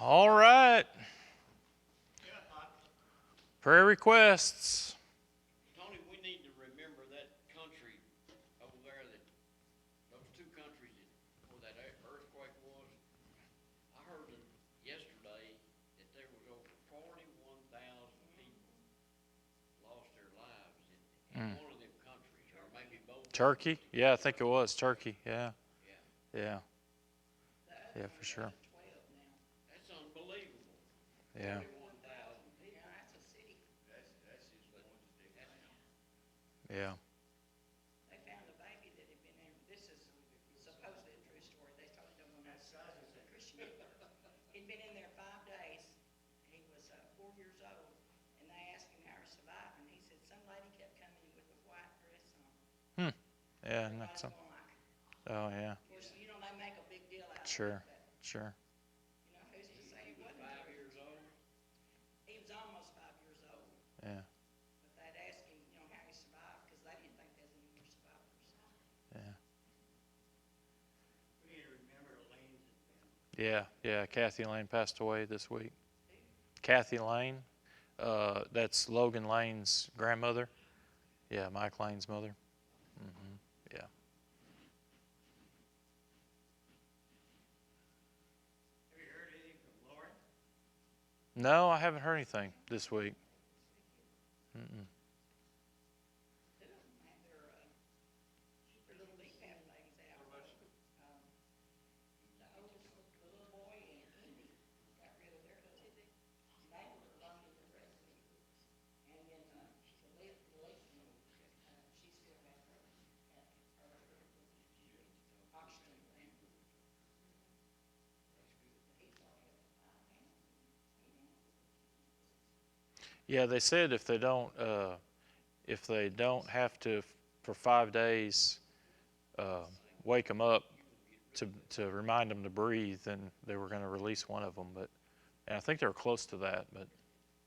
All right. Prayer requests. Tony, we need to remember that country over there, that those two countries where that earthquake was. I heard yesterday that there was over 41,000 people lost their lives in one of them countries, or maybe both. Turkey? Yeah, I think it was Turkey. Yeah. Yeah. Yeah. Yeah, for sure. That's unbelievable. Yeah. 41,000 people. Yeah, that's a city. That's just one stick down. Yeah. They found a baby that had been there. This is supposedly a true story. They totally don't know this. It's a Christian. He'd been in there 5 days. He was 4 years old, and they asked him how he survived, and he said some lady kept coming with a white dress on. Yeah, and Everybody's that's going like, oh yeah. of course, they make a big deal out of Sure. it, but Sure. who's to say he wasn't 5 true? years old. He was almost 5 years old, Yeah. but they'd asked him, how he survived, because they didn't think there was any more survivors. Yeah. We need to remember Elaine's family. Yeah. Yeah. Kathy Lane passed away this week. Kathy Lane. That's Logan Lane's grandmother. Yeah, Mike Lane's mother. Yeah. Have you heard anything from Lauren? No, I haven't heard anything this week. Two of them had their little leaf pad ladies out. The oldest, the little boy and Indy got rid of their little, they were alone with the rest of them. And then the leaf one, she still had her oxygen thing. He's already up to 5 pounds. Yeah, they said if they don't have to for 5 days wake them up to remind them to breathe, then they were going to release one of them. But and I think they were close to that. But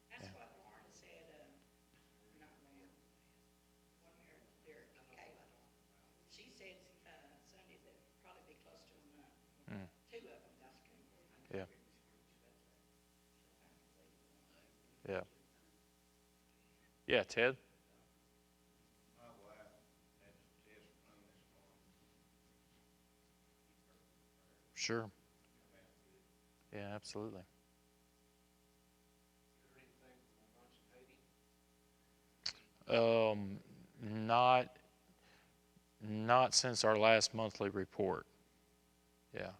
That's what Lauren said, not Lauren, one there, Kayla. She said Sunday that probably be close to a month. Two of them, that's good. yeah, yeah, yeah. Ted. My wife had to test run this morning. Sure. Yeah, absolutely. Not since our last monthly report. Yeah,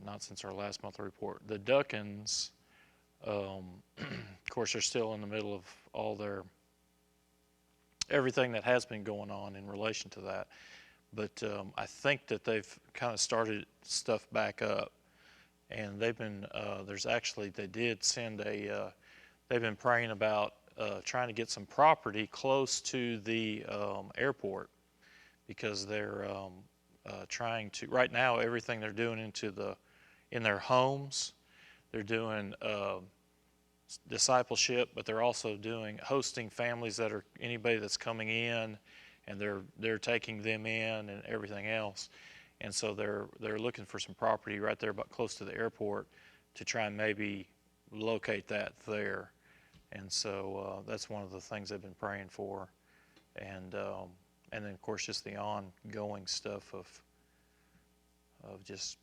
not since our last monthly report. The Duckins, of course, are still in the middle of all their everything that has been going on in relation to that. But I think that they've kind of started stuff back up, and they've been they did send they've been praying about trying to get some property close to the airport, because they're trying to, right now, everything they're doing in their homes, they're doing discipleship, but they're also hosting families that are anybody that's coming in, and they're taking them in and everything else. And so they're looking for some property right there, but close to the airport, to try and maybe locate that there. And so that's one of the things they've been praying for, and then of course just the ongoing stuff of just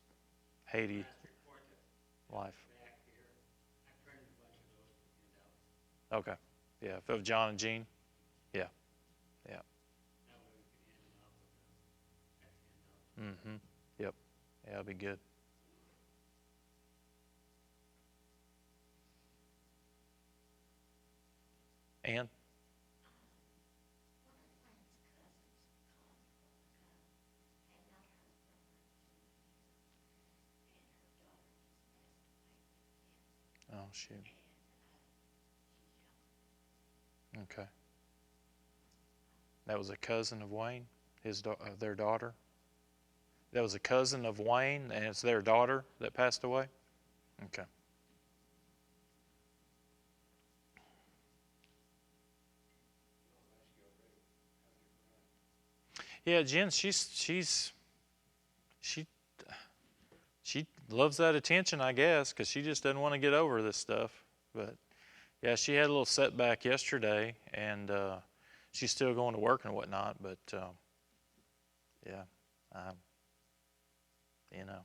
Haiti life. Okay, yeah, of John and Jean, yeah. Yep, yeah, that'll be good. Ann? Oh, shoot. Okay. That was a cousin of Wayne, their daughter? That was a cousin of Wayne, and it's their daughter that passed away? Okay. Yeah, Jen, she loves that attention, I guess, because she just doesn't want to get over this stuff. But yeah, she had a little setback yesterday, and she's still going to work and whatnot. But yeah, you know,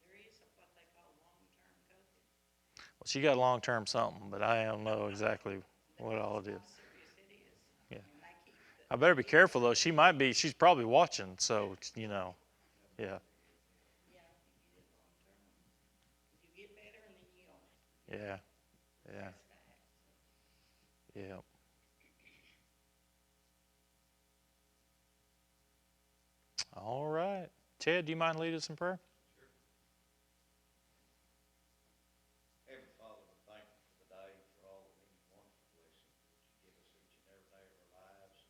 There is what they call long-term COVID. well, she got long-term something, but I don't know exactly what all it is. How serious it is. Yeah. And they keep I better be careful though. She might be. She's probably watching. So you know, yeah, yeah, you get it long-term. You get better and then you don't. yeah, yeah, That's bad. yeah. All right, Ted, do you mind leading us in prayer? Heavenly Father, we thank you for the day, for all of these wonderful blessings that you give us each and every day of our lives.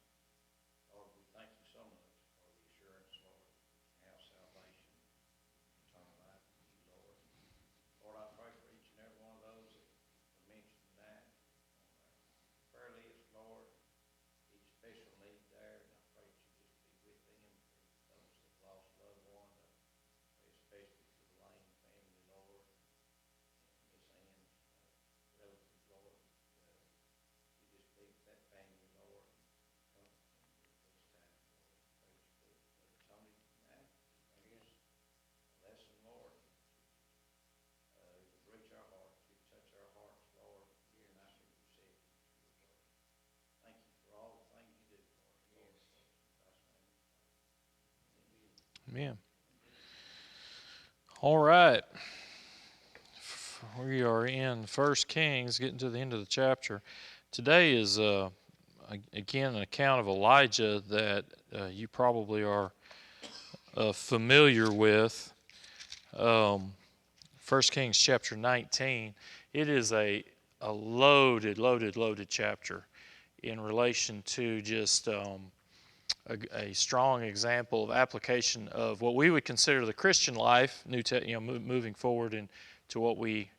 Lord, we thank you so much for the assurance, Lord, we have salvation, eternal life with you, Lord. Lord, I pray for each and every one of those that were mentioned tonight on our prayer list, Lord, each special need there, and I pray that you just be with them, for those that lost a loved one, especially for the Lane family, Lord, and Miss Ann's relatives, Lord. You just be with that family, Lord, and comfort them at this time, Lord. Pray that you be with Brother Tony tonight. Bring us a lesson, Lord. It would reach our hearts, it would touch our hearts, Lord, here and I should receive it to your word. Thank you for all the things you do, Lord. Yes. In Christ's name. Amen. All right. We are in 1 Kings, getting to the end of the chapter. Today is, again, an account of Elijah that you probably are familiar with. 1 Kings chapter 19. It is a loaded chapter in relation to just a strong example of application of what we would consider the Christian life, moving forward into what we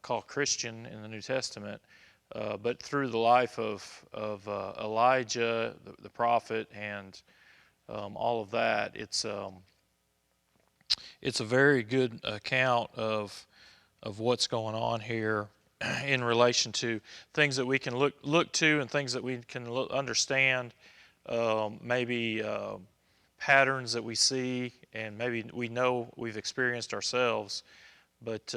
call Christian in the New Testament, but through the life of Elijah, the prophet, and all of that. It's a very good account of what's going on here in relation to things that we can look to and things that we can understand. Maybe patterns that we see and maybe we know we've experienced ourselves, but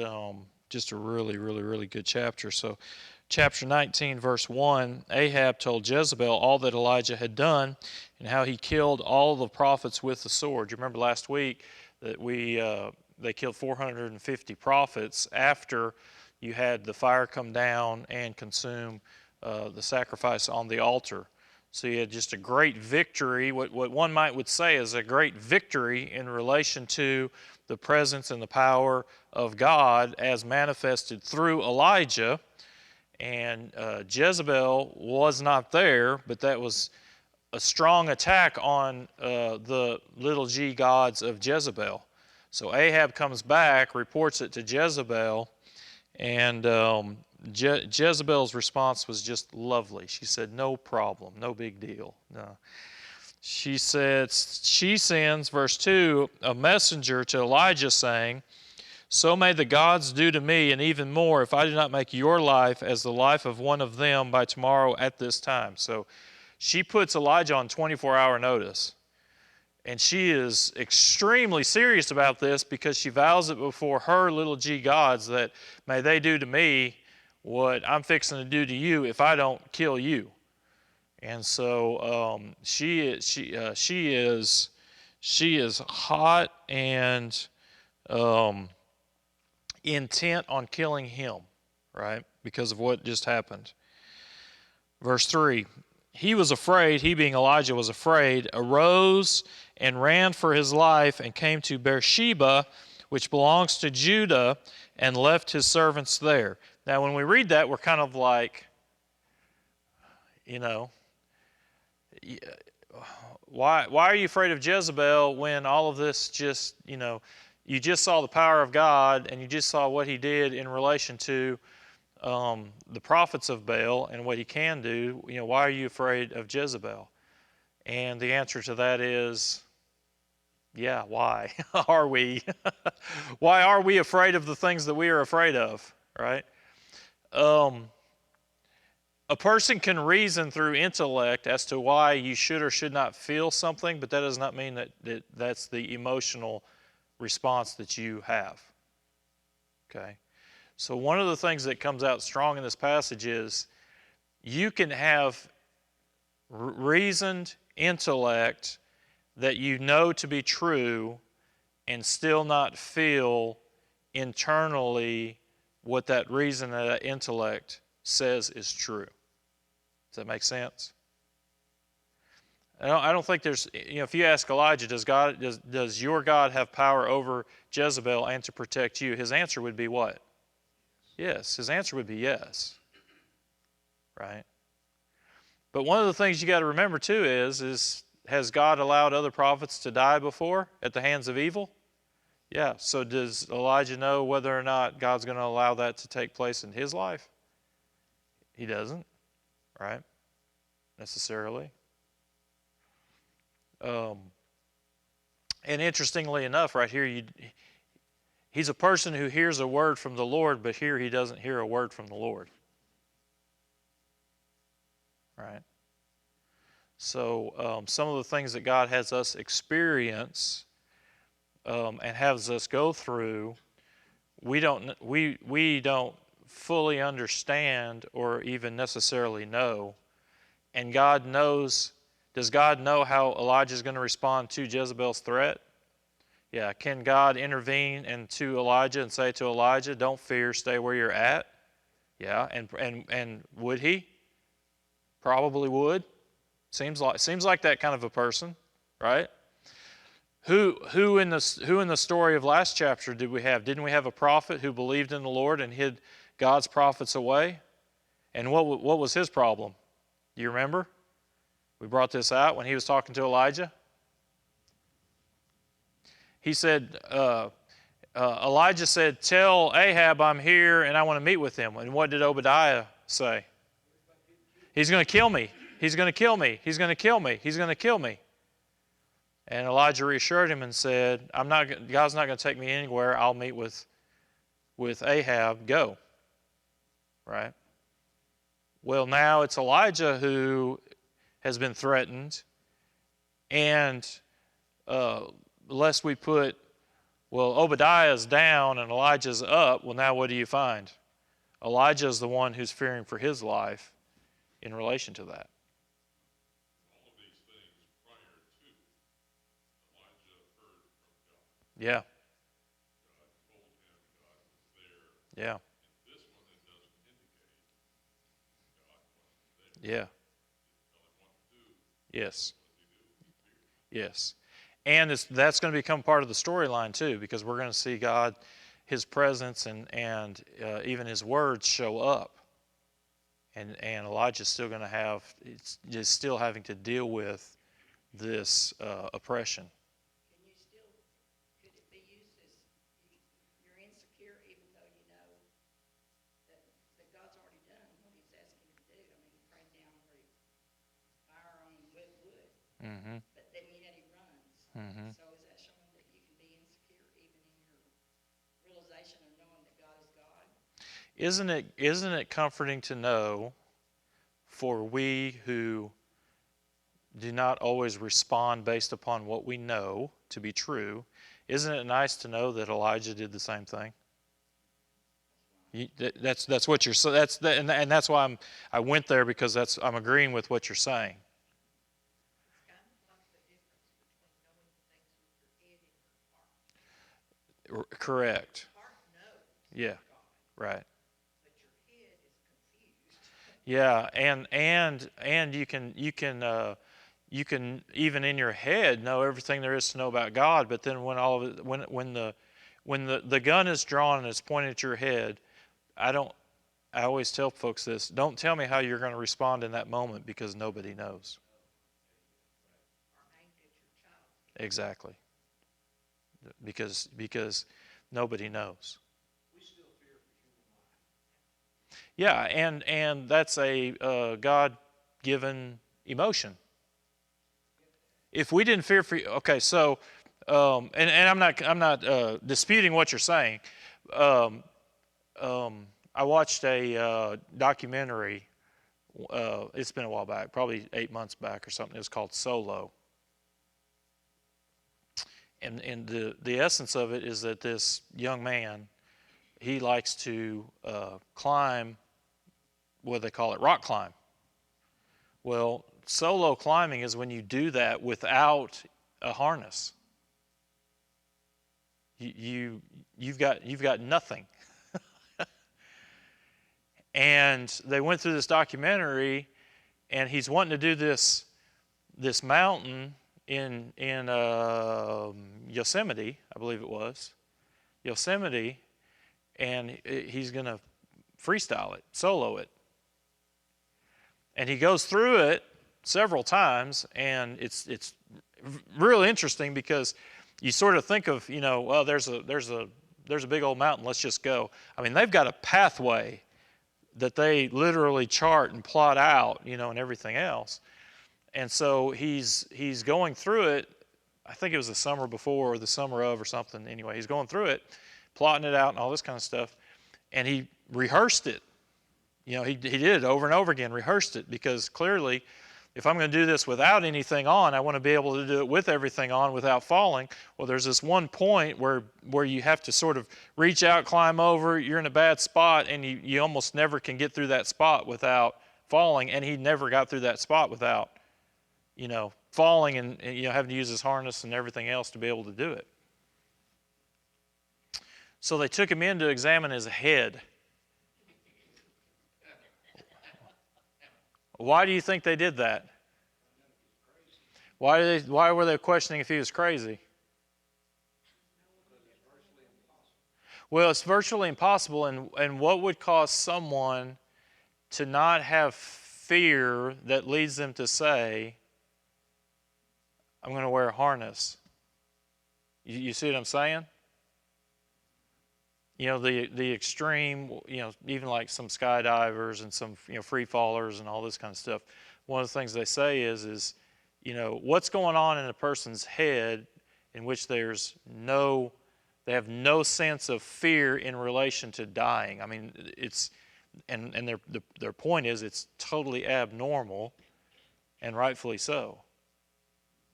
just a really good chapter. So chapter 19 verse 1, Ahab told Jezebel all that Elijah had done and how he killed all the prophets with the sword. You remember last week that they killed 450 prophets after you had the fire come down and consume the sacrifice on the altar. So you had just a great victory, what one would say is a great victory in relation to the presence and the power of God as manifested through Elijah. And Jezebel was not there, but that was a strong attack on the little g gods of Jezebel. So Ahab comes back, reports it to Jezebel, and Jezebel's response was just lovely. She said, no problem, no big deal. No. She said, she sends, verse 2, a messenger to Elijah saying, so may the gods do to me, and even more, if I do not make your life as the life of one of them by tomorrow at this time. So she puts Elijah on 24-hour notice. And she is extremely serious about this because she vows it before her little g gods that may they do to me what I'm fixing to do to you if I don't kill you. And so she is hot and intent on killing him, right? Because of what just happened. Verse 3, he was afraid, he being Elijah was afraid, arose and ran for his life and came to Beersheba, which belongs to Judah, and left his servants there. Now, when we read that, we're kind of like, why are you afraid of Jezebel when all of this just, you just saw the power of God and you just saw what he did in relation to the prophets of Baal and what he can do. Why are you afraid of Jezebel? And the answer to that is Yeah, why are we? Why are we afraid of the things that we are afraid of, right? A person can reason through intellect as to why you should or should not feel something, but that does not mean that that's the emotional response that you have. Okay? So one of the things that comes out strong in this passage is you can have reasoned intellect that you know to be true and still not feel internally what that reason, that intellect says is true. Does that make sense? I don't think there's, if you ask Elijah, does your God have power over Jezebel and to protect you? His answer would be what? Yes. His answer would be yes. Right? But one of the things you got to remember too is has God allowed other prophets to die before at the hands of evil? Yeah. So does Elijah know whether or not God's going to allow that to take place in his life? He doesn't, right? Necessarily. And interestingly enough, right here, he's a person who hears a word from the Lord, but here he doesn't hear a word from the Lord. Right? So some of the things that God has us experience and has us go through, we don't fully understand or even necessarily know. And God knows. Does God know how Elijah is going to respond to Jezebel's threat? Yeah. Can God intervene to Elijah and say to Elijah, "Don't fear, stay where you're at"? Yeah. And would he? Probably would. Seems like that kind of a person, right? Who in the story of last chapter did we have? Didn't we have a prophet who believed in the Lord and hid God's prophets away? And what was his problem? Do you remember? We brought this out when he was talking to Elijah. He said, Elijah said, "Tell Ahab I'm here and I want to meet with him." And what did Obadiah say? He's going to kill me. He's going to kill me. He's going to kill me. He's going to kill me. And Elijah reassured him and said, God's not going to take me anywhere. I'll meet with Ahab. Go. Right? Well, now it's Elijah who has been threatened, and lest we put, Obadiah's down and Elijah's up, well, now what do you find? Elijah is the one who's fearing for his life in relation to that. All of these things prior to Elijah heard from God. Yeah. God told him God was there. Yeah. And this one, it doesn't indicate God wasn't there. Yeah. Yes. Yes. And that's going to become part of the storyline too, because we're going to see God, his presence and even his words show up. And Elijah's still going to is still having to deal with this oppression. Could it be used as you're insecure even though you know that God's already done what he's asking you to do? I mean, he prayed down where fire on wet wood. Mm-hmm. But then yet he runs. Mm-hmm. So is that showing that you can be insecure even in your realization of knowing that God is God? Isn't it comforting to know, for we who do not always respond based upon what we know to be true, isn't it nice to know that Elijah did the same thing? That's what you're saying. And that's why I went there, because I'm agreeing with what you're saying. It's kind of like the difference between knowing things with your head and your heart. Correct. Your heart knows. Yeah. God, Right. but your head is confused. Yeah, and you can even in your head know everything there is to know about God, but then when the gun is drawn and it's pointed at your head, I always tell folks this: don't tell me how you're going to respond in that moment, because nobody knows. Or aimed at your child. Exactly. Because nobody knows. We still fear for human life. Yeah, and that's a God-given emotion. If we didn't fear for, okay, so And I'm not disputing what you're saying. Um, I watched a documentary. It's been a while back, probably 8 months back or something. It was called Solo. And the essence of it is that this young man, he likes to climb, what they call it, rock climb. Well, solo climbing is when you do that without a harness. You've got nothing. And they went through this documentary, and he's wanting to do this mountain in Yosemite, I believe it was, Yosemite, and he's going to freestyle it, solo it. And he goes through it several times, and it's real interesting because you sort of think of, well, there's a big old mountain, let's just go. I mean, they've got a pathway that they literally chart and plot out, and everything else. And so he's going through it. I think it was the summer before or the summer of or something. Anyway, he's going through it, plotting it out and all this kind of stuff. And he rehearsed it. He did it over and over again, rehearsed it, because clearly, if I'm going to do this without anything on, I want to be able to do it with everything on without falling. Well, there's this one point where you have to sort of reach out, climb over, you're in a bad spot, and you almost never can get through that spot without falling, and he never got through that spot without, falling and having to use his harness and everything else to be able to do it. So they took him in to examine his head. Why do you think they did that? Why were they questioning if he was crazy? Well, it's virtually impossible, and what would cause someone to not have fear that leads them to say, I'm going to wear a harness? You see what I'm saying? The extreme, even like some skydivers and some, free fallers and all this kind of stuff. One of the things they say is, what's going on in a person's head in which they have no sense of fear in relation to dying. I mean, and their point is it's totally abnormal, and rightfully so.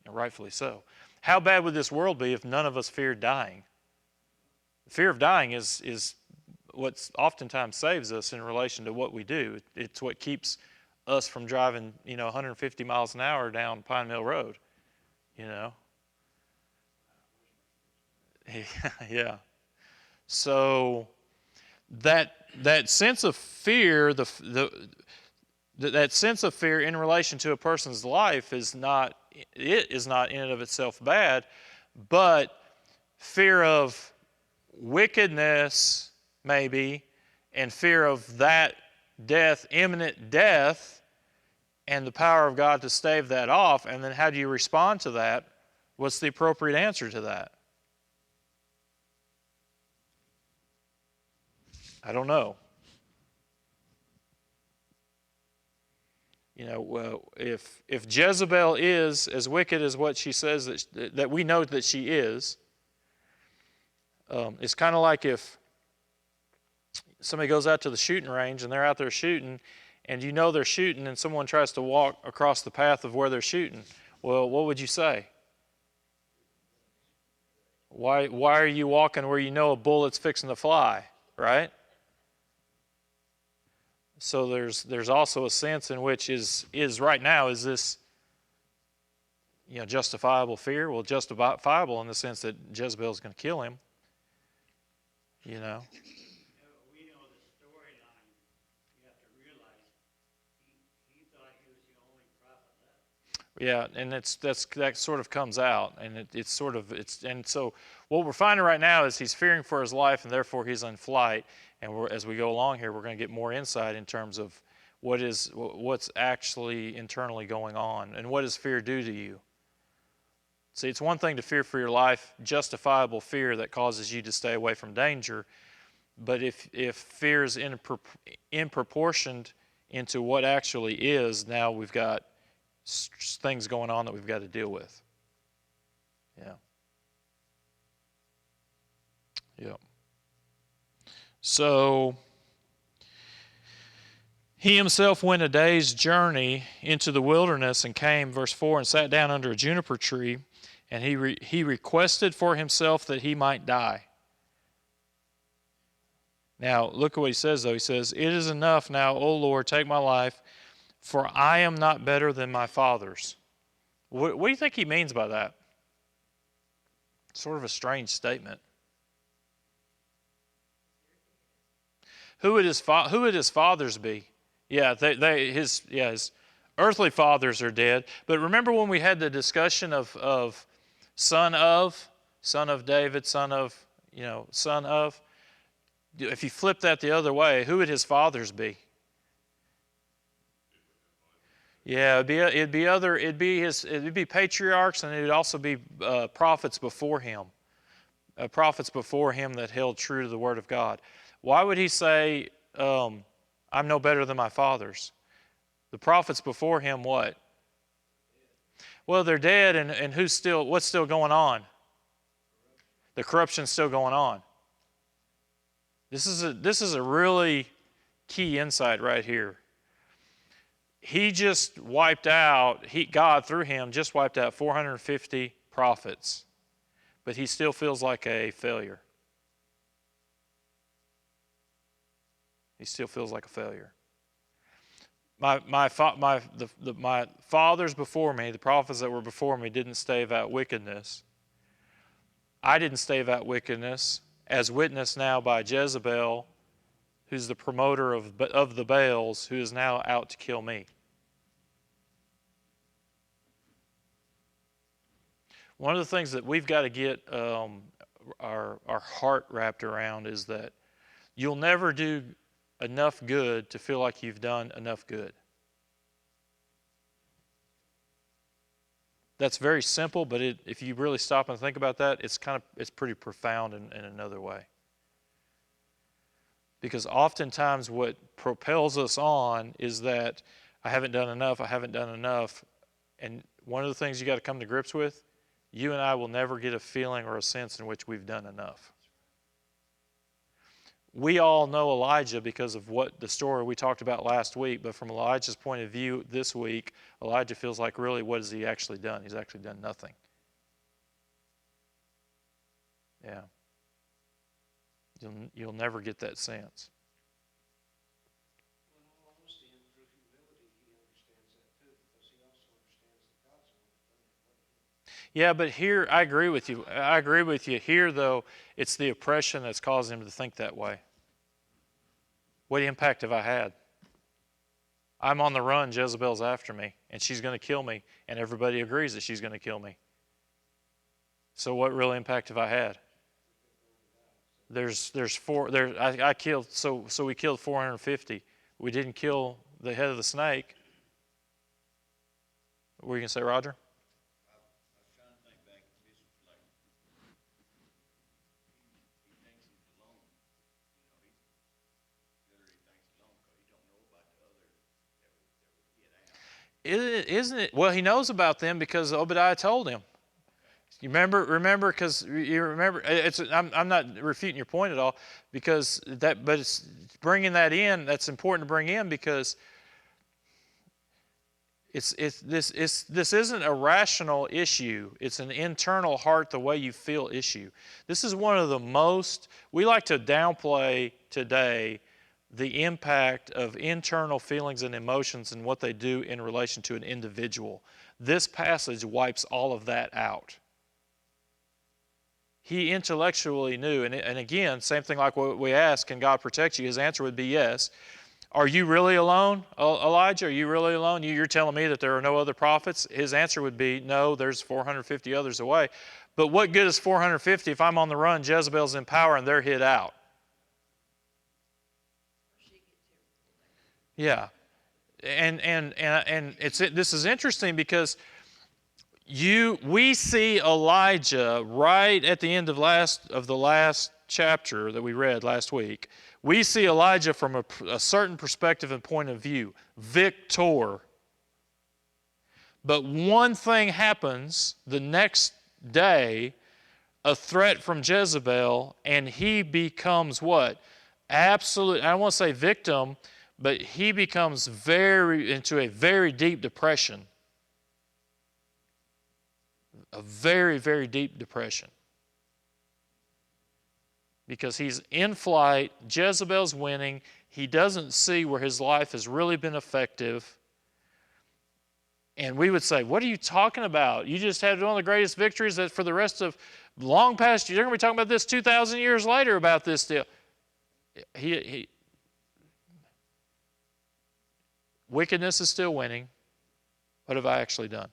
And rightfully so. How bad would this world be if none of us feared dying? The fear of dying is what oftentimes saves us in relation to what we do. It's what keeps us from driving, 150 miles an hour down Pine Mill Road, Yeah. So that sense of fear, that sense of fear in relation to a person's life is not in and of itself bad, but fear of wickedness, maybe, and fear of that death, imminent death, and the power of God to stave that off, and then how do you respond to that? What's the appropriate answer to that? I don't know. If Jezebel is as wicked as what she says that we know that she is, it's kind of like if somebody goes out to the shooting range and they're out there shooting, and they're shooting, and someone tries to walk across the path of where they're shooting. Well, what would you say? Why are you walking where a bullet's fixing to fly, right? So there's also a sense in which is right now, is this justifiable fear? Well, justifiable in the sense that Jezebel's going to kill him. We know the storyline. You have to realize he thought he was the only prophet left. Yeah, and that sort of comes out, and and so what we're finding right now is he's fearing for his life, and therefore he's in flight. And as we go along here, we're going to get more insight in terms of what's actually internally going on, and what does fear do to you? See, it's one thing to fear for your life, justifiable fear that causes you to stay away from danger, but if fear is in proportion into what actually is, now we've got things going on that we've got to deal with. Yeah. Yep. So he himself went a day's journey into the wilderness and came, verse 4, and sat down under a juniper tree, and he requested for himself that he might die. Now, look at what he says, though. He says, "It is enough now, O Lord, take my life, for I am not better than my fathers." What do you think he means by that? Sort of a strange statement. Who would his fathers be? Yeah, his earthly fathers are dead. But remember when we had the discussion of son of David, son of. If you flip that the other way, who would his fathers be? Yeah, it'd be patriarchs, and it would also be prophets before him. Prophets before him that held true to the word of God. Why would he say, I'm no better than my fathers? The prophets before him, what? Well, they're dead, and what's still going on? The corruption's still going on. This is a really key insight right here. He just wiped out, God through him just wiped out 450 prophets, but he still feels like a failure. He still feels like a failure. My fathers before me, the prophets that were before me, didn't stave out wickedness. I didn't stave out wickedness, as witnessed now by Jezebel, who's the promoter of the Baals, who is now out to kill me. One of the things that we've got to get our heart wrapped around is that you'll never do enough good to feel like you've done enough good. That's very simple, but if you really stop and think about that, it's pretty profound in another way. Because oftentimes what propels us on is that I haven't done enough, and one of the things you got to come to grips with, you and I will never get a feeling or a sense in which we've done enough. We all know Elijah because of what the story we talked about last week, but from Elijah's point of view this week, Elijah feels like, really, what has he actually done? He's actually done nothing. Yeah. You'll never get that sense. In all honesty and through humility, he understands that too, because he also understands that God's the one that done it. Yeah, but here, I agree with you. I agree with you. Here, though, it's the oppression that's caused him to think that way. What impact have I had? I'm on the run, Jezebel's after me, and she's going to kill me, and everybody agrees that she's going to kill me. So what real impact have I had? I killed, so we killed 450. We didn't kill the head of the snake. What were you going to say, Roger? I was trying to think back, this was like, he thinks he's alone, he literally thinks he's alone, because he don't know about the others that would get out. Isn't it? Well, he knows about them because Obadiah told him. You remember, because you remember. I'm not refuting your point at all, because but it's bringing that in. That's important to bring in because this isn't a rational issue. It's an internal heart, the way you feel issue. This is one of the most, we like to downplay today the impact of internal feelings and emotions and what they do in relation to an individual. This passage wipes all of that out. He intellectually knew, and again, same thing like what we asked, can God protect you? His answer would be yes. Are you really alone, Elijah? Are you really alone? You're telling me that there are no other prophets? His answer would be, no, there's 450 others away. But what good is 450 if I'm on the run, Jezebel's in power, and they're hid out? Yeah. And this is interesting because we see Elijah right at the end of the last chapter that we read last week. We see Elijah from a certain perspective and point of view, victor. But one thing happens the next day. a threat from Jezebel, and he becomes what? Absolute, I don't want to say victim, but he becomes into a very deep depression. A very, very deep depression. Because he's in flight, Jezebel's winning, he doesn't see where his life has really been effective. And we would say, what are you talking about? You just had one of the greatest victories that for the rest of long past, you're going to be talking about this 2,000 years later about this deal. Wickedness is still winning. What have I actually done?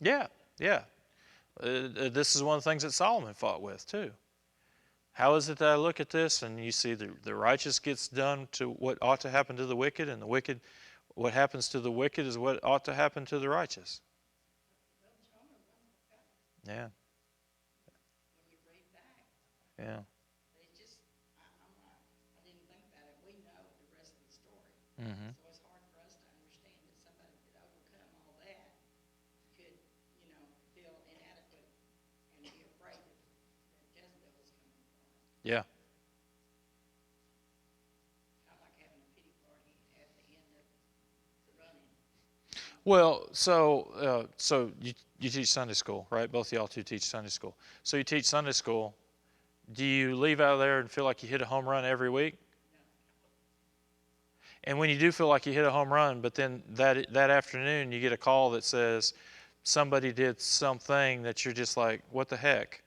Yeah. This is one of the things that Solomon fought with too. How is it that I look at this and you see the righteous gets done to what ought to happen to the wicked, and the wicked, what happens to the wicked is what ought to happen to the righteous? Yeah. When you read back, Yeah. it's just, I didn't think about it. We know the rest of the story. Mm-hmm. So it's hard for us to understand that somebody could overcome all that, could, feel inadequate and be afraid that Jezebel was coming for him. Yeah. Kind of like having a pity party at the end of the running. Well, so you teach Sunday school, right? Both of y'all two teach Sunday school. So you teach Sunday school. Do you leave out of there and feel like you hit a home run every week? And when you do feel like you hit a home run, but then that afternoon you get a call that says somebody did something that you're just like, what the heck?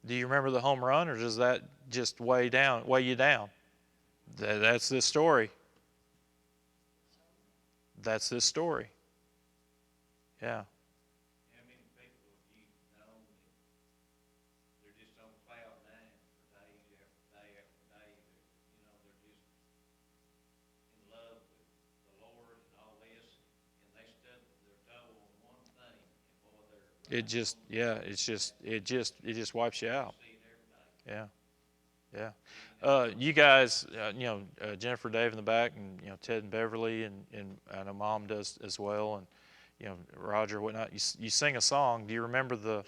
Do you remember the home run, or does that just weigh you down? That's this story. That's this story. Yeah. How many people have you known that they're just on cloud nine for days after day after day? They're just in love with the Lord and all this, and they stub their toe on one thing, and boy, they're It just wipes you out. see it every day. Yeah. You guys, Jennifer, Dave in the back, and Ted and Beverly, and I know Mom does as well, and Roger, whatnot. You sing a song. Do you remember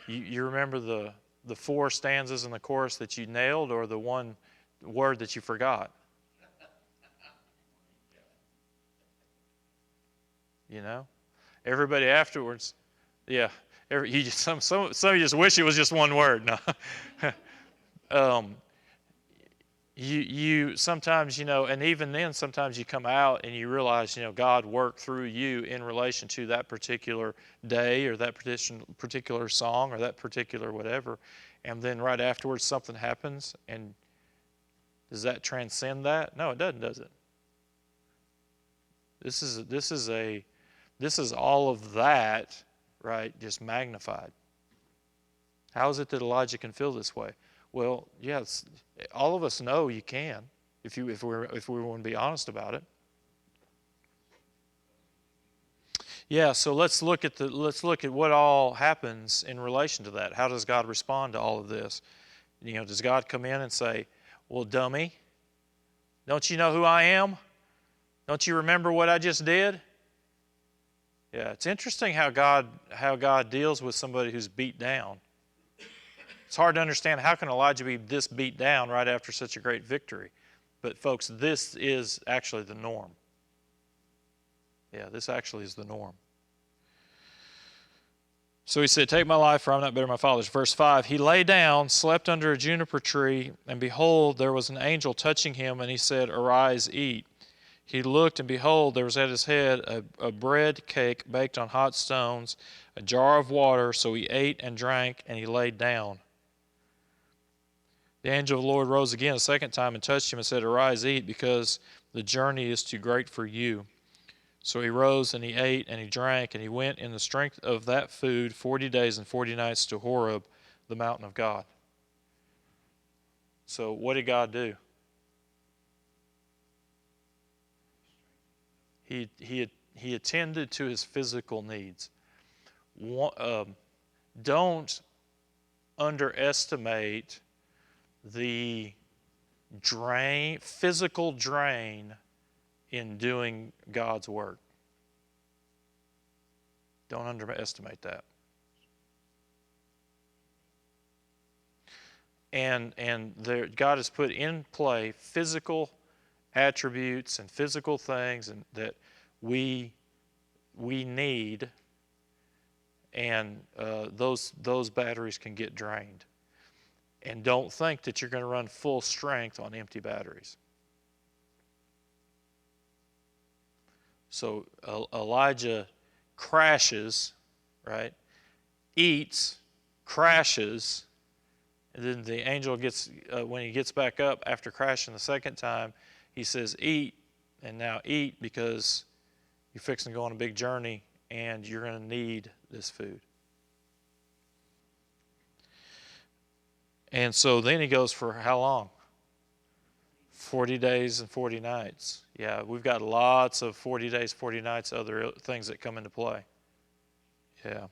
you remember the four stanzas in the chorus that you nailed, or the one word that you forgot? Everybody afterwards, yeah. Some of you just wish it was just one word. No. You sometimes, and even then sometimes you come out and you realize, God worked through you in relation to that particular day or that particular song or that particular whatever. And then right afterwards something happens, and does that transcend that? No, it doesn't, does it? This is all of that, right, just magnified. How is it that Elijah can feel this way? Well, yes, all of us know you can, if we want to be honest about it. Yeah, so let's look at what all happens in relation to that. How does God respond to all of this? Does God come in and say, "Well, dummy, don't you know who I am? Don't you remember what I just did?" Yeah, it's interesting how God deals with somebody who's beat down. It's hard to understand, how can Elijah be this beat down right after such a great victory? But folks, this is actually the norm. Yeah, this actually is the norm. So he said, "Take my life, for I'm not better than my fathers." Verse 5, he lay down, slept under a juniper tree, and behold, there was an angel touching him, and he said, "Arise, eat." He looked, and behold, there was at his head a bread cake baked on hot stones, a jar of water. So he ate and drank, and he laid down. The angel of the Lord rose again a second time and touched him and said, "Arise, eat, because the journey is too great for you." So he rose and he ate and he drank, and he went in the strength of that food 40 days and 40 nights to Horeb, the mountain of God. So what did God do? He attended to his physical needs. Don't underestimate the physical drain in doing God's work. Don't underestimate that. And God has put in play physical attributes and physical things and that we need, and those batteries can get drained. And don't think that you're going to run full strength on empty batteries. So Elijah crashes, right? Eats, crashes, and then the angel gets, when he gets back up after crashing the second time, he says, eat, and now eat because you're fixing to go on a big journey and you're going to need this food. And so then he goes for how long? 40 days and 40 nights. Yeah, we've got lots of 40 days, 40 nights, other things that come into play. Yeah.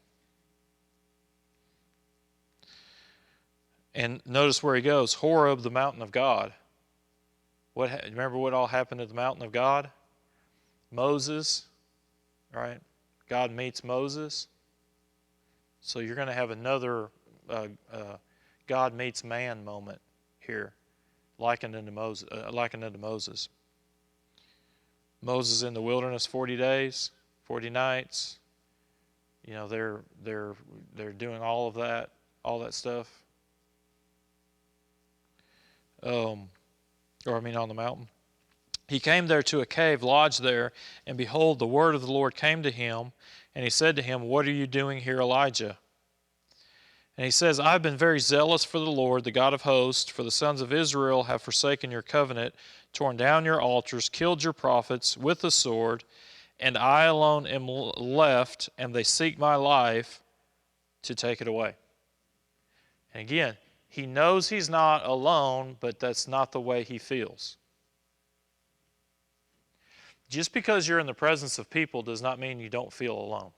And notice where he goes, Horeb, the mountain of God. Remember what all happened at the mountain of God? Moses, right? God meets Moses. So you're going to have another God meets man moment here, likened unto Moses. Moses in the wilderness 40 days, 40 nights. You know, they're doing all that stuff. On the mountain. He came there to a cave, lodged there, and behold, the word of the Lord came to him, and he said to him, "What are you doing here, Elijah?" And he says, "I've been very zealous for the Lord, the God of hosts, for the sons of Israel have forsaken your covenant, torn down your altars, killed your prophets with the sword, and I alone am left, and they seek my life to take it away." And again, he knows he's not alone, but that's not the way he feels. Just because you're in the presence of people does not mean you don't feel alone.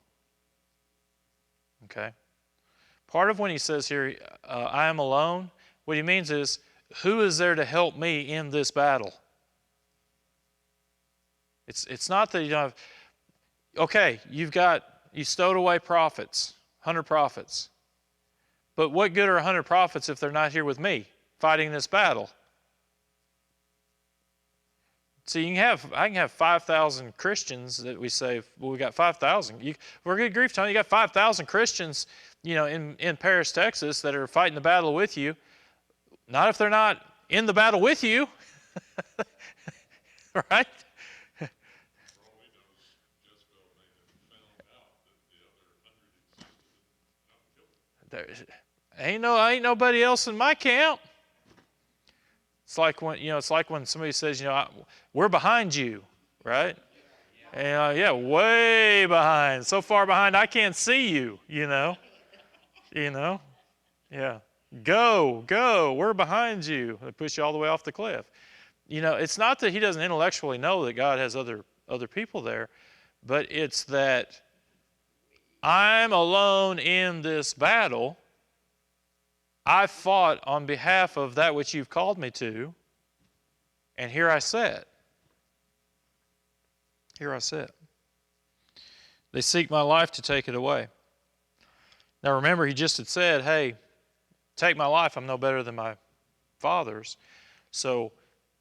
Okay? Part of when he says here, I am alone, what he means is, who is there to help me in this battle? It's not that you don't have, okay, you stowed away prophets, 100 prophets. But what good are 100 prophets if they're not here with me fighting this battle? See, I can have 5,000 Christians that we say, well, we got 5,000. We're good grief, Tony. You got 5,000 Christians, in Paris, Texas, that are fighting the battle with you. Not if they're not in the battle with you, right? Ain't nobody else in my camp. It's like when somebody says, we're behind you, right? And way behind, so far behind I can't see you, yeah. Go, we're behind you. They push you all the way off the cliff. It's not that he doesn't intellectually know that God has other people there, but it's that I'm alone in this battle. I fought on behalf of that which you've called me to, and here I sit. They seek my life to take it away. Now remember, he just had said, hey, take my life, I'm no better than my father's. So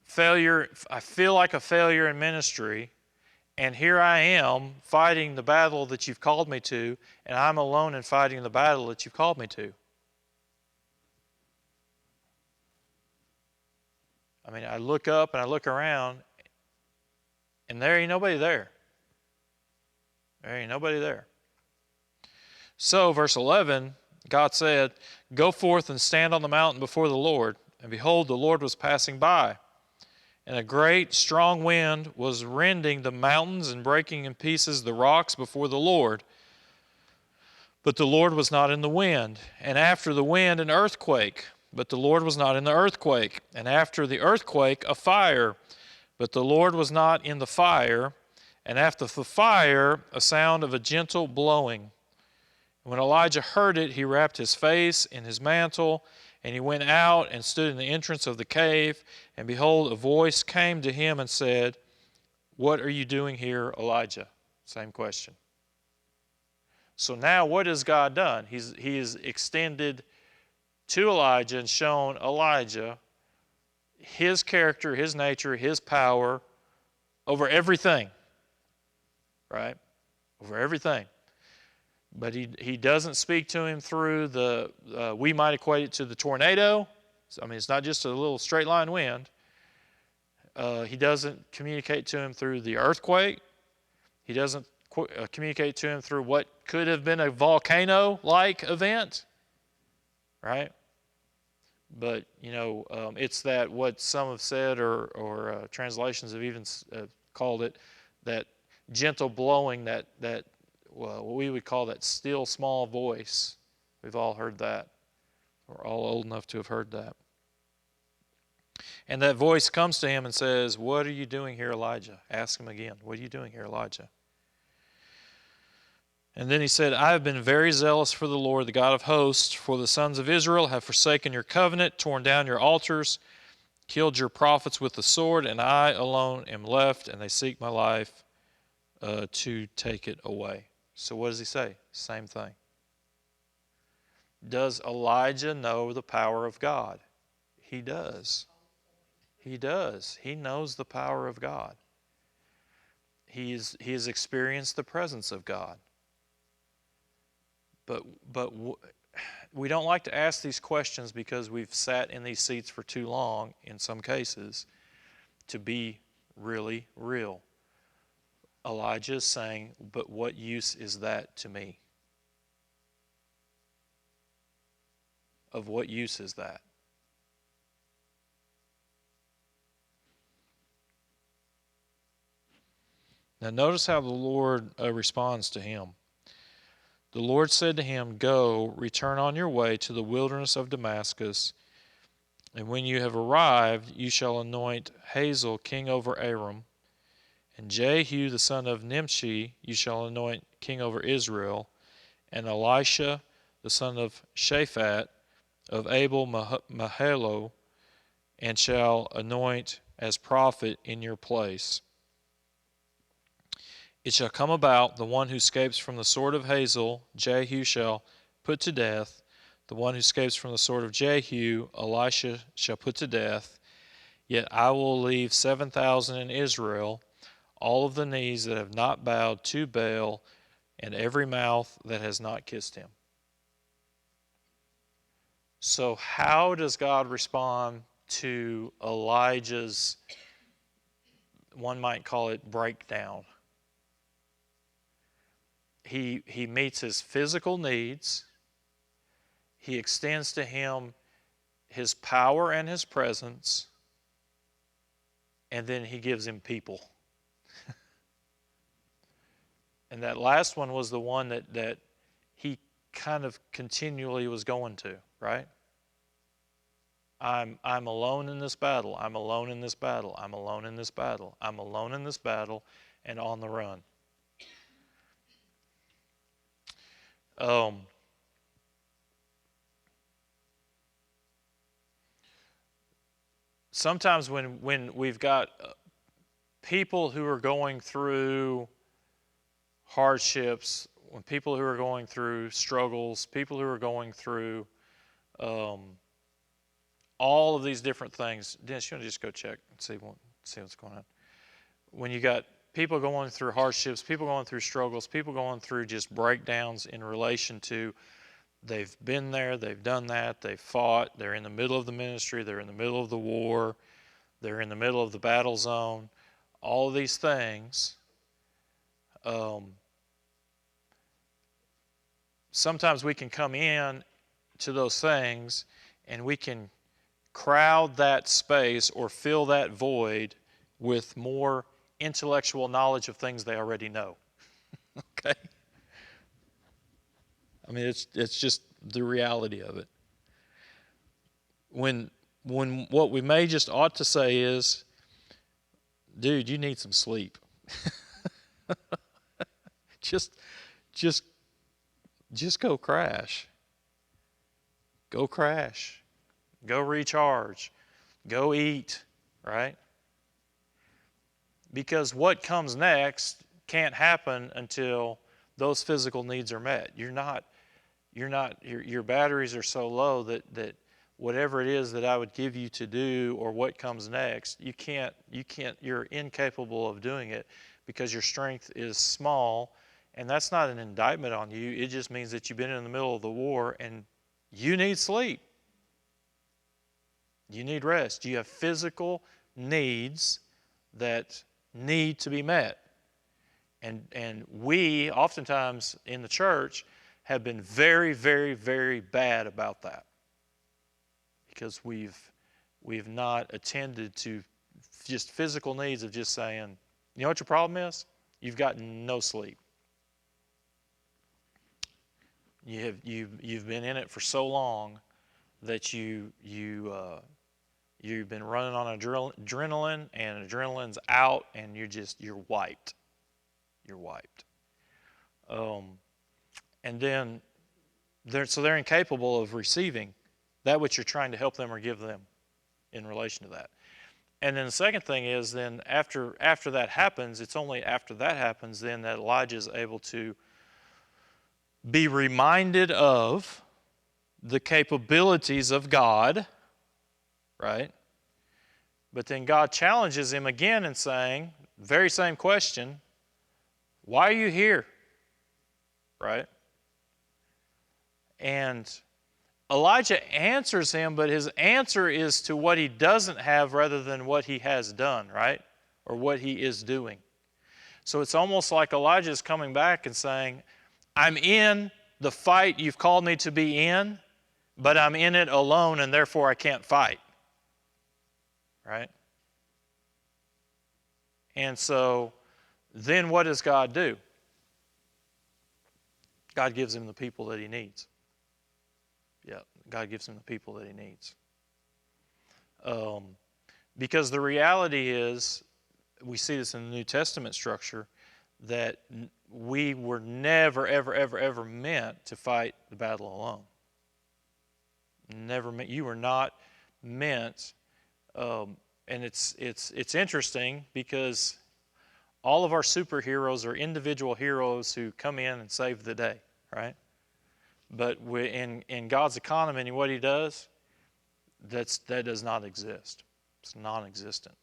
failure, I feel like a failure in ministry, and here I am fighting the battle that you've called me to, and I'm alone in fighting the battle that you've called me to. I mean, I look up and I look around, and there ain't nobody there. So, verse 11, God said, "Go forth and stand on the mountain before the Lord." And behold, the Lord was passing by. And a great, strong wind was rending the mountains and breaking in pieces the rocks before the Lord. But the Lord was not in the wind. And after the wind, an earthquake. But the Lord was not in the earthquake. And after the earthquake, a fire. But the Lord was not in the fire. And after the fire, a sound of a gentle blowing. And when Elijah heard it, he wrapped his face in his mantle, and he went out and stood in the entrance of the cave. And behold, a voice came to him and said, "What are you doing here, Elijah?" Same question. So now what has God done? He has extended to Elijah and shown Elijah his character, his nature, his power over everything. Right? Over everything. But he doesn't speak to him through we might equate it to the tornado. I mean, it's not just a little straight line wind. He doesn't communicate to him through the earthquake. He doesn't communicate to him through what could have been a volcano-like event, right? But, it's that what some have said or translations have even called it, that gentle blowing, that what we would call that still small voice. We've all heard that. We're all old enough to have heard that. And that voice comes to him and says, "What are you doing here, Elijah?" Ask him again, "What are you doing here, Elijah?" And then he said, "I have been very zealous for the Lord, the God of hosts, for the sons of Israel have forsaken your covenant, torn down your altars, killed your prophets with the sword, and I alone am left, and they seek my life to take it away." So what does he say? Same thing. Does Elijah know the power of God? He does. He does. He knows the power of God. He has experienced the presence of God. But we don't like to ask these questions because we've sat in these seats for too long, in some cases, to be really real. Elijah is saying, "But what use is that to me?" Of what use is that? Now notice how the Lord responds to him. The Lord said to him, "Go, return on your way to the wilderness of Damascus, and when you have arrived, you shall anoint Hazael king over Aram, and Jehu the son of Nimshi you shall anoint king over Israel, and Elisha the son of Shaphat of Abel Mahalo, and shall anoint as prophet in your place. It shall come about, the one who escapes from the sword of Hazael, Jehu shall put to death. The one who escapes from the sword of Jehu, Elisha shall put to death. Yet I will leave 7,000 in Israel, all of the knees that have not bowed to Baal, and every mouth that has not kissed him." So how does God respond to Elijah's, one might call it, breakdown? He meets his physical needs. He extends to him his power and his presence. And then he gives him people. And that last one was the one that he kind of continually was going to, right? I'm alone in this battle. I'm alone in this battle. I'm alone in this battle. I'm alone in this battle, and on the run. Sometimes when we've got people who are going through hardships, when people who are going through struggles, people who are going through all of these different things. Dennis, you want to just go check and see what's going on? When you got people going through hardships, people going through struggles, people going through just breakdowns in relation to they've been there, they've done that, they've fought, they're in the middle of the ministry, they're in the middle of the war, they're in the middle of the battle zone, all of these things. Sometimes we can come in to those things and we can crowd that space or fill that void with more intellectual knowledge of things they already know. Okay? I mean, it's just the reality of it. When what we may just ought to say is, dude, you need some sleep. just go crash. Go crash. Go recharge. Go eat, right? Because what comes next can't happen until those physical needs are met. Your batteries are so low that whatever it is that I would give you to do or what comes next, you're incapable of doing it because your strength is small. And that's not an indictment on you. It just means that you've been in the middle of the war and you need sleep. You need rest. You have physical needs that need to be met. And we, oftentimes in the church, have been very, very, very bad about that. Because we've not attended to just physical needs of just saying, you know what your problem is? You've got no sleep. You've been in it for so long that you've been running on adrenaline, and adrenaline's out, and you're wiped. You're wiped. And then they're incapable of receiving that which you're trying to help them or give them in relation to that. And then the second thing is then after that happens, it's only after that happens then that Elijah is able to be reminded of the capabilities of God, right? But then God challenges him again in saying, very same question, why are you here? Right? And Elijah answers him, but his answer is to what he doesn't have rather than what he has done, right? Or what he is doing. So it's almost like Elijah is coming back and saying, I'm in the fight you've called me to be in, but I'm in it alone and therefore I can't fight. Right? And so then what does God do? God gives him the people that he needs. Yeah, God gives him the people that he needs. Because the reality is, we see this in the New Testament structure, that we were never, ever, ever, ever meant to fight the battle alone. Never meant. You were not meant. And it's interesting because all of our superheroes are individual heroes who come in and save the day, right? But in God's economy and what he does, that does not exist. It's non-existent.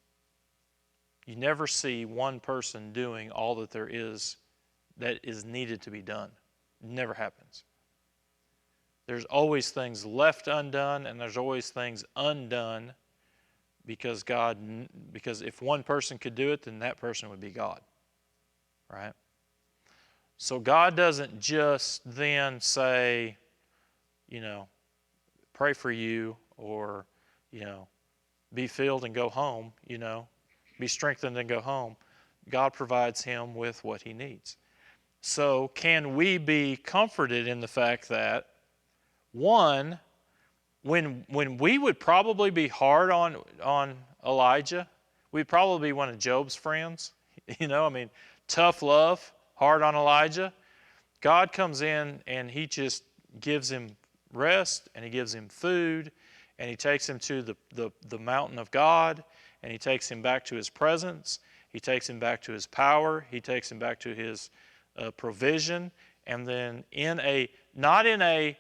You never see one person doing all that there is that is needed to be done. It never happens. There's always things left undone, and there's always things undone because if one person could do it, then that person would be God. Right? So God doesn't just then say, pray for you, or, be filled and go home, be strengthened and go home. God provides him with what he needs. So can we be comforted in the fact that, one, when we would probably be hard on Elijah, we'd probably be one of Job's friends, tough love, hard on Elijah. God comes in and he just gives him rest, and he gives him food, and he takes him to the mountain of God, and he takes him back to his presence, he takes him back to his power, he takes him back to his provision, and then not in a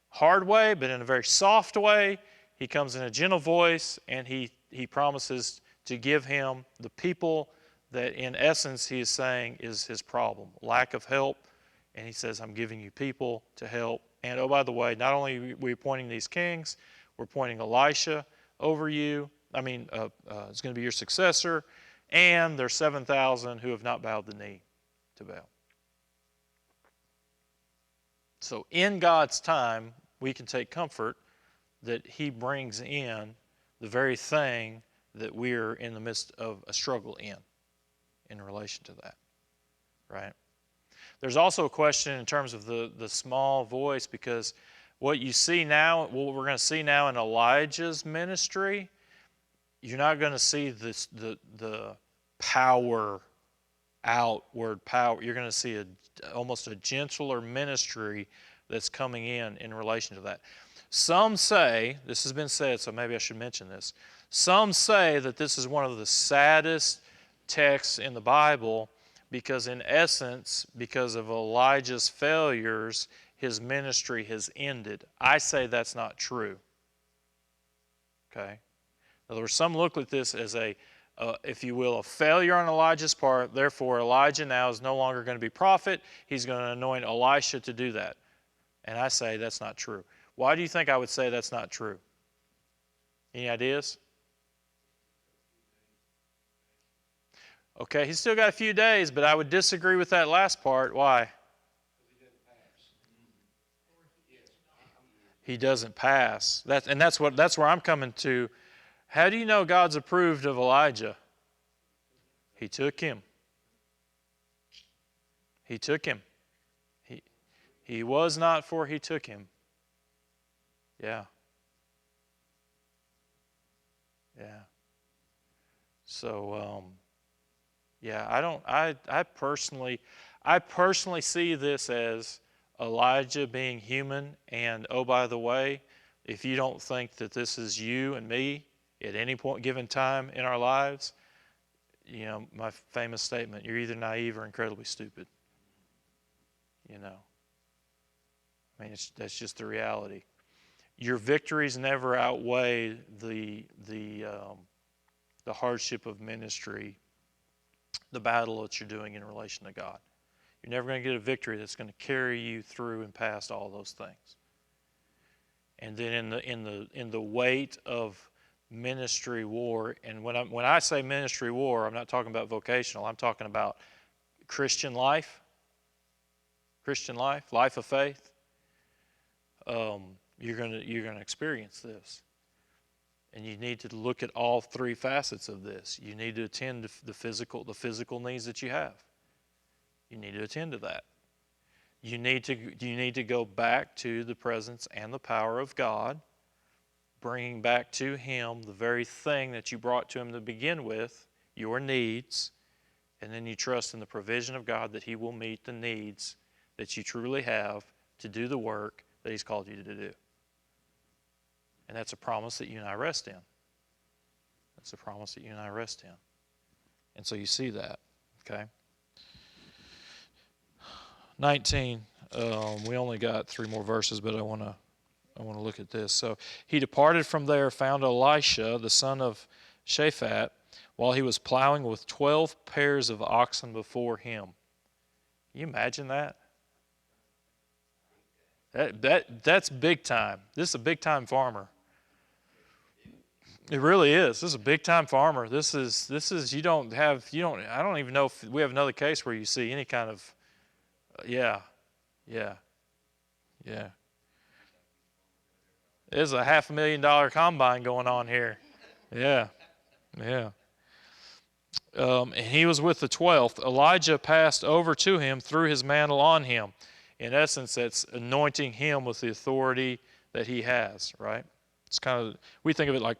hard way, but in a very soft way, he comes in a gentle voice, and he promises to give him the people that in essence he is saying is his problem, lack of help. And he says, I'm giving you people to help. And oh, by the way, not only are we appointing these kings, we're appointing Elisha over you. It's going to be your successor. And there's 7,000 who have not bowed the knee to Baal. So in God's time, we can take comfort that he brings in the very thing that we're in the midst of a struggle in relation to that, right? There's also a question in terms of the small voice, because what you see now, what we're going to see now in Elijah's ministry, you're not going to see the power, outward power. You're going to see almost a gentler ministry that's coming in relation to that. Some say, this has been said, so maybe I should mention this. Some say that this is one of the saddest texts in the Bible because in essence, because of Elijah's failures, his ministry has ended. I say that's not true. Okay? In other words, some look at this as if you will, a failure on Elijah's part. Therefore, Elijah now is no longer going to be prophet. He's going to anoint Elisha to do that. And I say that's not true. Why do you think I would say that's not true? Any ideas? Okay, he's still got a few days, but I would disagree with that last part. Why? He doesn't pass. That's where I'm coming to. How do you know God's approved of Elijah? He took him. He took him. He was not, for he took him. Yeah. Yeah. So, yeah, I personally see this as Elijah being human, and oh, by the way, if you don't think that this is you and me at any point given time in our lives, you know, my famous statement, you're either naive or incredibly stupid. You know. I mean, that's just the reality. Your victories never outweigh the hardship of ministry, the battle that you're doing in relation to God. You're never going to get a victory that's going to carry you through and past all those things. And then in the weight of ministry war, and when I say ministry war, I'm not talking about vocational. I'm talking about Christian life, life of faith. You're gonna experience this, and you need to look at all three facets of this. You need to attend to the physical needs that you have. You need to attend to that. You need to go back to the presence and the power of God, bringing back to Him the very thing that you brought to Him to begin with, your needs, and then you trust in the provision of God that He will meet the needs that you truly have to do the work that He's called you to do. And that's a promise that you and I rest in. That's a promise that you and I rest in. And so you see that, okay? 19, we only got 3 more verses, but I want to look at this. So he departed from there, found Elisha, the son of Shaphat, while he was plowing with 12 pairs of oxen before him. Can you imagine that? That's big time. This is a big time farmer. It really is. This is a big time farmer. This is I don't even know if we have another case where you see any kind of yeah. There's a $500,000 combine going on here. Yeah. And he was with the 12th. Elijah passed over to him, threw his mantle on him. In essence, that's anointing him with the authority that he has, right? It's kind of, we think of it like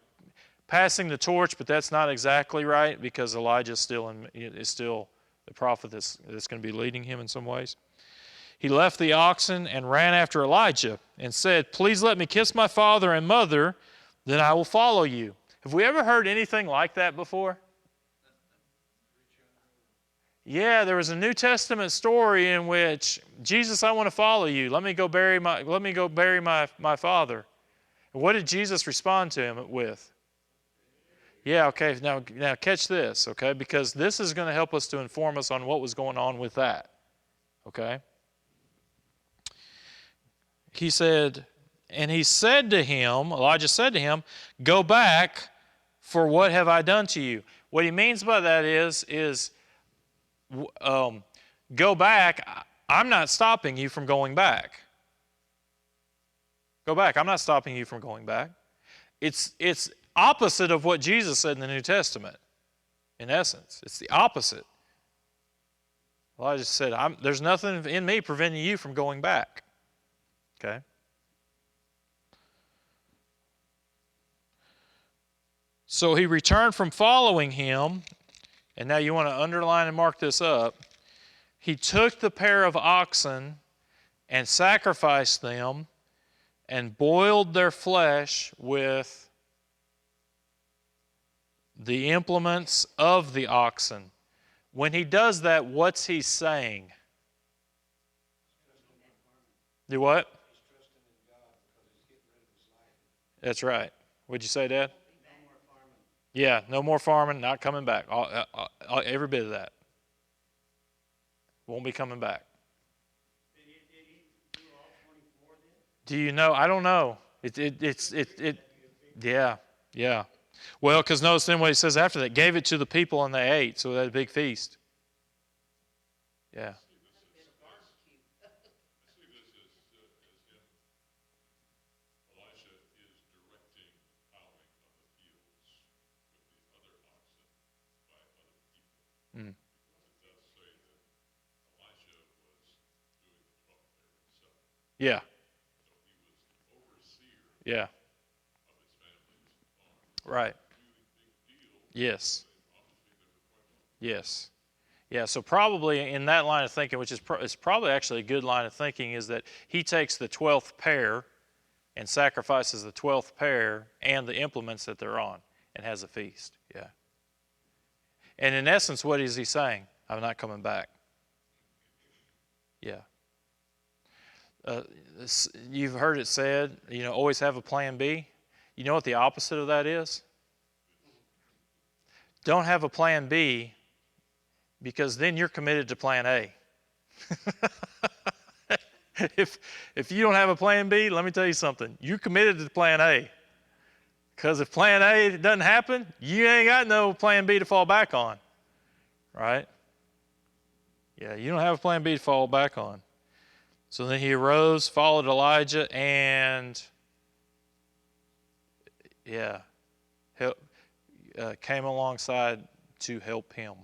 passing the torch, but that's not exactly right, because Elijah is still the prophet that's going to be leading him in some ways. He left the oxen and ran after Elijah and said, "Please let me kiss my father and mother, then I will follow you." Have we ever heard anything like that before? Yeah, there was a New Testament story in which, Jesus, I want to follow you. Let me go bury my father. And what did Jesus respond to him with? Yeah, okay, now catch this, okay? Because this is going to help us to inform us on what was going on with that, okay? He said to him, Elijah said to him, "Go back, for what have I done to you?" What he means by that is go back. I'm not stopping you from going back. Go back. I'm not stopping you from going back. It's opposite of what Jesus said in the New Testament, in essence. It's the opposite. Elijah said, there's nothing in me preventing you from going back. Okay? So he returned from following him, and now you want to underline and mark this up. He took the pair of oxen and sacrificed them and boiled their flesh with the implements of the oxen, When he does that, what's he saying? Do what? He's trusting in God because he's getting rid of his life. That's right. What'd you say, Dad? No more farming. Yeah, no more farming, not coming back. Every bit of that. Won't be coming back. Did he do all 24 then? Do you know? I don't know. Yeah. Well, because notice then what he says after that, gave it to the people and they ate, so they had a big feast. Yeah. I see this as him, Elisha is directing the plowing of the fields with the other oxen by other people. Mm. Because it does say that Elisha was doing the 12th there himself. Yeah. So he was the overseer Yeah. of his family's farm. Right. Really big deal. Yes. Obviously, they were quite Yes. Yeah, so probably in that line of thinking, which is probably actually a good line of thinking, is that he takes the 12th pair and sacrifices the 12th pair and the implements that they're on and has a feast. Yeah. And in essence, what is he saying? I'm not coming back. Yeah. You've heard it said, always have a plan B. You know what the opposite of that is? Don't have a plan B, because then you're committed to plan A. If you don't have a plan B, let me tell you something. You're committed to plan A. Because if plan A doesn't happen, you ain't got no plan B to fall back on. Right? Yeah, you don't have a plan B to fall back on. So then he arose, followed Elijah, and came alongside to help him.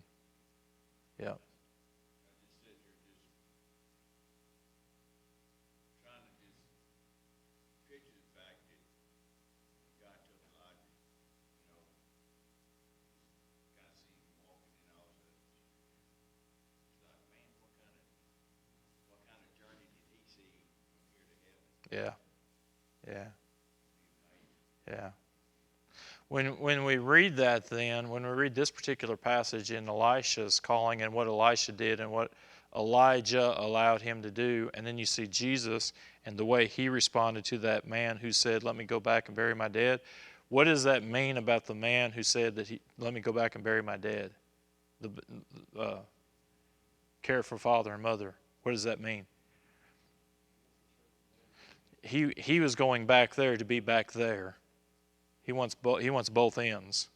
Yeah. I just sit here trying to picture the fact that God took Elijah, kind of see him walking and all that. It's like, man, what kind of journey did he see from here to heaven? Yeah. When we read that then, when we read this particular passage in Elisha's calling and what Elisha did and what Elijah allowed him to do, and then you see Jesus and the way he responded to that man who said, let me go back and bury my dead. What does that mean about the man who said that let me go back and bury my dead? The care for father and mother. What does that mean? He was going back there to be back there. He wants both ends.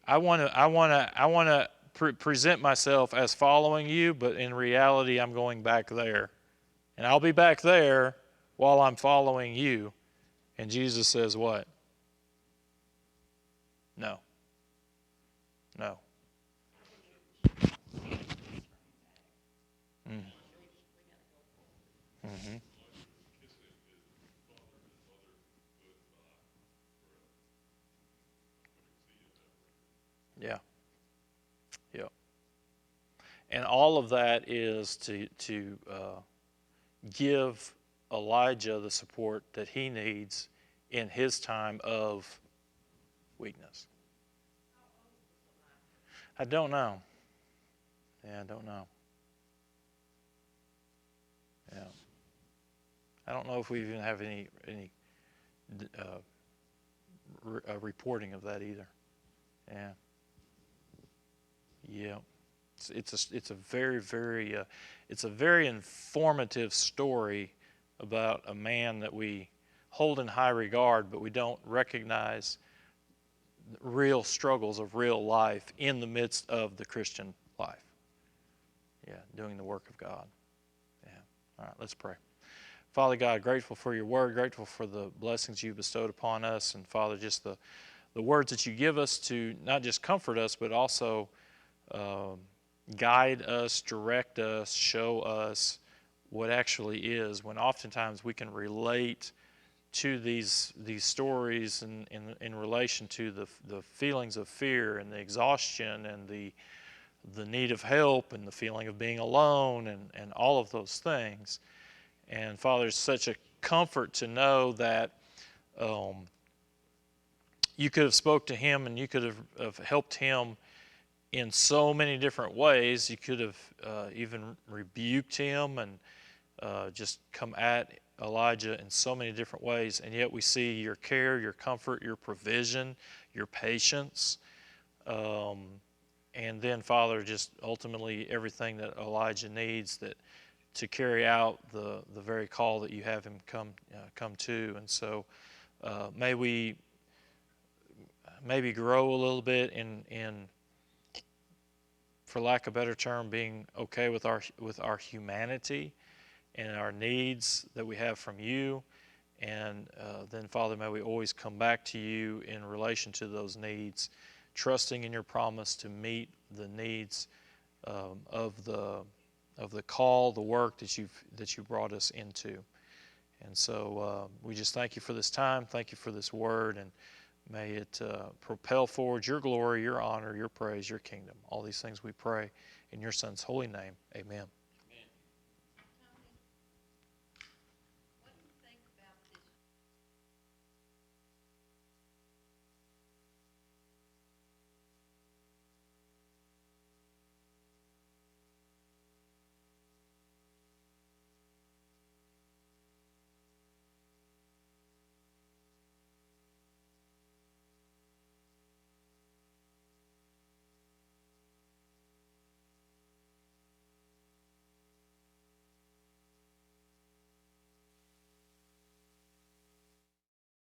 I want to present myself as following you, but in reality, I'm going back there, and I'll be back there while I'm following you. And Jesus says, "What? No. Mm-hmm. Yeah. And all of that is to give Elijah the support that he needs in his time of weakness. I don't know. Yeah, I don't know. Yeah. I don't know if we even have any reporting of that either. Yeah. It's a very, very it's a very informative story about a man that we hold in high regard, but we don't recognize real struggles of real life in the midst of the Christian life. Yeah, doing the work of God. Yeah. All right, let's pray. Father God, grateful for your word, grateful for the blessings you bestowed upon us, and Father, just the words that you give us to not just comfort us, but also guide us, direct us, show us what actually is, when oftentimes we can relate to these stories in relation to the feelings of fear and the exhaustion and the need of help and the feeling of being alone and all of those things. And Father, it's such a comfort to know that you could have spoke to him and you could have helped him in so many different ways. You could have even rebuked him and just come at Elijah in so many different ways, and yet we see your care, your comfort, your provision, your patience, and then, Father, just ultimately everything that Elijah needs to carry out the very call that you have him come to. And so may we maybe grow a little bit in, for lack of a better term, being okay with our humanity and our needs that we have from you. And then, Father, may we always come back to you in relation to those needs, trusting in your promise to meet the needs of the call, the work that you brought us into. And so we just thank you for this time. Thank you for this word, and may it propel forward your glory, your honor, your praise, your kingdom. All these things we pray in your Son's holy name. Amen.